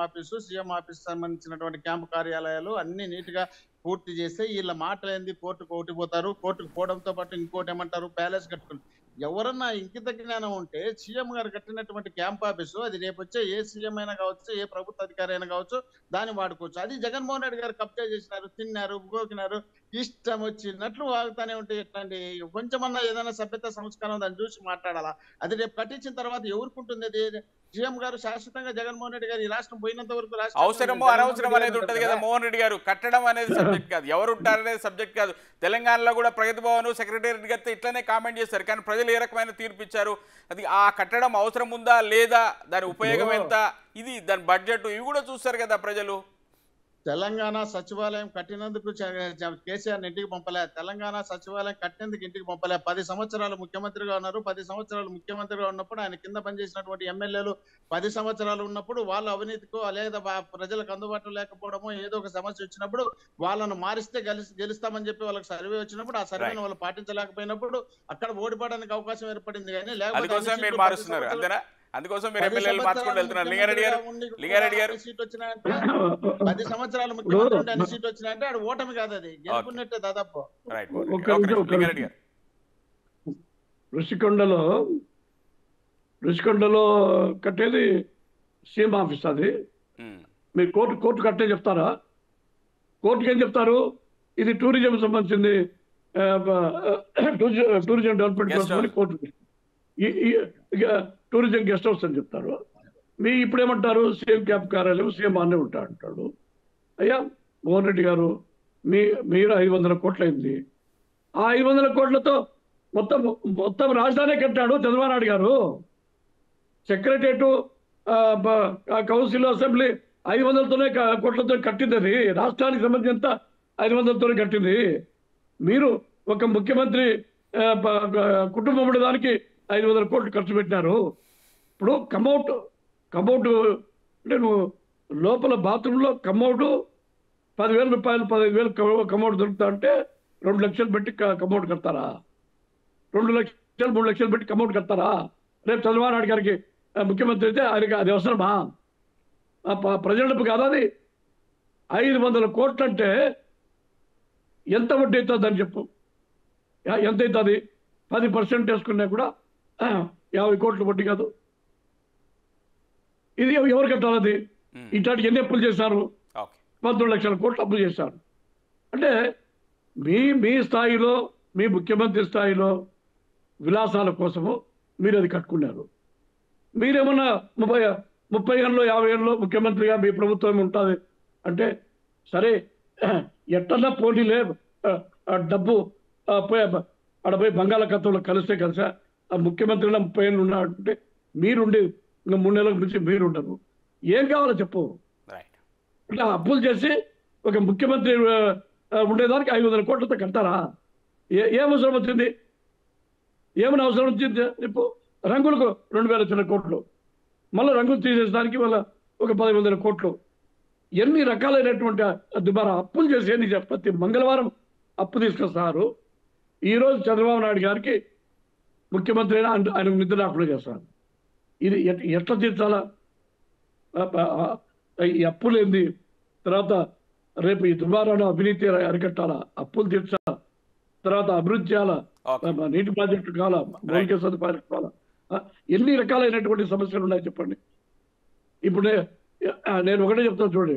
ఆఫీస్ సంబంధించినటువంటి క్యాంపు కార్యాలయాలు అన్ని నీట్ గా పూర్తి చేస్తే వీళ్ళ మాటలేంది, కోర్టుకు ఓటిపోతారు. కోర్టుకు పోవడంతో పాటు ఇంకోటి ఏమంటారు, ప్యాలెస్ కట్టుకుని. ఎవరన్నా ఇంకిత జ్ఞానం ఉంటే సీఎం గారు కట్టినటువంటి క్యాంప్ ఆఫీసు అది రేపు వచ్చే ఏ సీఎం అయినా కావచ్చు, ఏ ప్రభుత్వ అధికారి అయినా కావచ్చు, దాన్ని వాడుకోవచ్చు. అది జగన్మోహన్ రెడ్డి గారు కబ్జా చేసినారు, తిన్నారు, గోకినారు, ఇష్టం వచ్చినట్లు వాగుతానే ఉంటే ఎట్లాంటి కొంచెమన్నా ఏదైనా సభ్యత సంస్కారం దాన్ని చూసి మాట్లాడాలా. అది రేపు కట్టించిన తర్వాత ఎవరుకుంటుంది? అది సీఎం గారు శాశ్వతంగా జగన్మోహన్ రెడ్డి గారు ఈ రాష్ట్రం పోయినంత వరకు అవసరమో అనవసరం అనేది ఉంటది కదా మోహన్ రెడ్డి గారు. కట్టడం అనేది సబ్జెక్ట్ కాదు, ఎవరు ఉంటారనేది సబ్జెక్ట్ కాదు. తెలంగాణలో కూడా ప్రగతి భవన్ సెక్రటేరియట్ గారితో ఇట్లనే కామెంట్ చేశారు, కానీ ప్రజలు ఏ రకమైన తీర్పు ఇచ్చారు? అది ఆ కట్టడం అవసరం ఉందా లేదా, దాని ఉపయోగం ఎంత, ఇది దాని బడ్జెట్, ఇవి కూడా చూస్తారు కదా ప్రజలు. తెలంగాణ సచివాలయం కట్టినందుకు కేసీఆర్ ఇంటికి పంపలే. తెలంగాణ సచివాలయం కట్టినందుకు ఇంటికి పంపలే. 10 సంవత్సరాలు ముఖ్యమంత్రిగా ఉన్నారు. 10 సంవత్సరాలు ముఖ్యమంత్రిగా ఉన్నప్పుడు ఆయన కింద పనిచేసినటువంటి ఎమ్మెల్యేలు 10 సంవత్సరాలు ఉన్నప్పుడు వాళ్ళ అవినీతికో లేదా ప్రజలకు అందుబాటులో లేకపోవడమో ఏదో ఒక సమస్య వచ్చినప్పుడు వాళ్ళను మారిస్తే గెలుస్తామని చెప్పి వాళ్ళకి సర్వే వచ్చినప్పుడు ఆ సర్వేను వాళ్ళు పాటించలేకపోయినప్పుడు అక్కడ ఓడిపోవడానికి అవకాశం ఏర్పడింది. కానీ లేకపోతే అందుకోసం మీరు ఎమ్మెల్యేలు మార్చుకుంటూ వెళ్తున్నారు. లింగారెడ్డి గారు సీట్ వచ్చినాయంటే 10 సంవత్సరాలు ముఖ్యమంత్రి ఉంటే అన్ని సీట్ వచ్చినాయంటే అది ఓటమి కాదు, అది గెలుపున్నట్టే దాదాపు. రుషికొండలో కట్టేది సీఎం ఆఫీస్. అది మీరు కోర్టు కట్టే చెప్తారా? కోర్టుకి ఏం చెప్తారు? ఇది టూరిజం సంబంధించింది, టూరిజం డెవలప్మెంట్ కోసం కోర్టు టూరిజం గెస్ట్ హౌస్ అని చెప్తారు. మీ ఇప్పుడేమంటారు? సీఎం క్యాంప్ కార్యాలయం సీఎం అనే అంటాడు. అయ్యా మోహన్ రెడ్డి గారు, మీరు 500 కోట్లు అయింది. ఆ 500 కోట్లతో మొత్తం రాజధాని కట్టాడు చంద్రబాబు నాయుడు గారు. సెక్రటరియట్, కౌన్సిల్, అసెంబ్లీ 500 కోట్లతో కట్టింది. అది రాష్ట్రానికి సంబంధించి 500తోనే కట్టింది. మీరు ఒక ముఖ్యమంత్రి కుటుంబం ఉండడానికి 500 కోట్లు ఖర్చు పెట్టినారు. ఇప్పుడు కమౌట్ అంటే నువ్వు లోపల బాత్రూంలో కమౌట్ 10,000 రూపాయలు 15,000 కమౌట్ దొరుకుతా అంటే 2 లక్షలు పెట్టి కమౌట్ కడతారా? 2 లక్షలు 3 లక్షలు పెట్టి కమౌట్ కడతారా? రేపు చంద్రబాబు నాయుడు గారికి ముఖ్యమంత్రి అయితే ఆయనకి అది అవసరమా? ప్రజల డబ్బు కాదా అది? 500 కోట్లు అంటే ఎంత వడ్డీ అవుతుంది అని చెప్పు. ఎంత అవుతుంది? 10% వేసుకున్నా కూడా 50 కోట్లు వడ్డీ కాదు. ఇది ఎవరు కట్టాలి? అది ఇట్లాంటి ఎన్ని అప్పులు చేశారు? 12 లక్షల కోట్లు అప్పులు చేశారు. అంటే మీ స్థాయిలో, మీ ముఖ్యమంత్రి స్థాయిలో విలాసాల కోసము మీరు అది కట్టుకున్నారు. మీరేమన్నా 30 ఏళ్ళలో 50 ఏళ్ళలో ముఖ్యమంత్రిగా మీ ప్రభుత్వం ఉంటుంది అంటే సరే, ఎట్టన్నా పోటీలే, డబ్బు ఆడపోయి బంగాళాఖాతంలో కలిసా ఆ ముఖ్యమంత్రిలో 30 ఏళ్ళు ఉన్నాడంటే మీరుండి ఇంకా 3 నెలలకు మించి మీరు ఉండరు. ఏం కావాలో చెప్పు. ఇట్లా అప్పులు చేసి ఒక ముఖ్యమంత్రి ఉండేదానికి 500 కోట్లతో కడతారా? ఏం అవసరం వచ్చింది? ఏమైనా అవసరం వచ్చింది? ఇప్పుడు రంగులకు 2000 చిన్న కోట్లు, మళ్ళీ రంగులు తీసేసడానికి మళ్ళీ ఒక 10,000 కోట్లు, ఎన్ని రకాలైనటువంటి దుబారా అప్పులు చేసి ప్రతి మంగళవారం అప్పు తీసుకొస్తారు. ఈరోజు చంద్రబాబు నాయుడు గారికి ముఖ్యమంత్రి అయినా ఆయన నిద్ర రాకుండా చేస్తారు. ఇది ఎట్లా తీర్చాలా? ఈ అప్పులు ఏంది? తర్వాత రేపు ఈ దుబారాను అవినీతి అరికట్టాలా, అప్పులు తీర్చాలా, తర్వాత అభివృద్ధి చేయాలా, నీటి ప్రాజెక్టు కావాలా, మౌలిక సదుపాయాలు కావాలా, ఎన్ని రకాలైనటువంటి సమస్యలు ఉన్నాయి చెప్పండి. ఇప్పుడు నేను ఒకటే చెప్తాను చూడండి,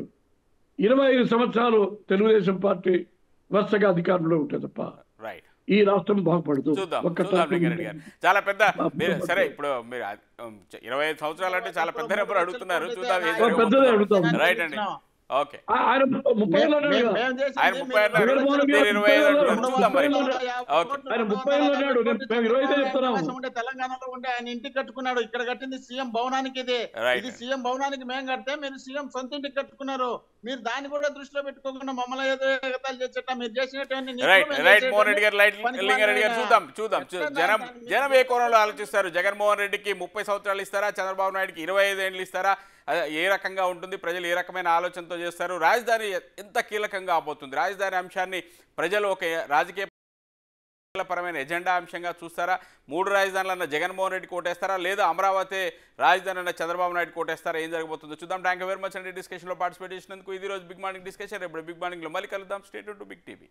25 సంవత్సరాలు తెలుగుదేశం పార్టీ వరుసగా అధికారంలో ఉంటుంది తప్ప ఈ రాష్ట్రం బాగుపడదు. చాలా పెద్ద సరే, ఇప్పుడు మీరు 25 సంవత్సరాలు అంటే చాలా పెద్ద నెంబర్ అడుగుతున్నారు. చూద్దాం. రైట్ అండి. ఓకే. ఆయన 30 ఆయన 30 తెలంగాణలో ఉండే ఆయన ఇంటికి కట్టుకున్నాడు. ఇక్కడ కట్టింది సీఎం భవనానికి. ఇది సీఎం భవనానికి మేము కడితే మీరు సీఎం సొంత ఇంటికి కట్టుకున్నారు. మీరు దాన్ని కూడా దృష్టిలో పెట్టుకోకుండా మమ్మల్ని ఏదో ఎగతాళి చేసేట మీరు చేసినటువంటి జనం ఏ కోణంలో ఆలోచిస్తారు? జగన్మోహన్ రెడ్డికి 30 సంవత్సరాలు ఇస్తారా? చంద్రబాబు నాయుడుకి 25 ఏళ్ళు ఇస్తారా? ఏ రకంగా ఉంటుంది? ప్రజలు ఏ రకమైన ఆలోచనతో చేస్తారు? రాజధాని ఎంత కీలకంగా అవబోతుంది? రాజధాని అంశాన్ని ప్రజలు ఒక రాజకీయ పరమైన ఎజెండా అంశంగా చూస్తారా? 3 రాజధానులన్న జగన్మోహన్ రెడ్డి కోటేస్తారా, లేదా అమరావతి రాజధాని అన్న చంద్రబాబు నాయుడు కోటేస్తారా? ఏం జరగబోతుందో చూద్దాం. థ్యాంక్ యూ వెరీ మచ్ అండి డిస్కషన్లో పార్టిసిపేట్ చేసినందుకు. ఇది రోజు బిగ్ మార్నింగ్ డిస్కషన్. రేపు బిగ్ మార్నింగ్లో మళ్ళీ కలుద్దాం. Stay tune to big TV.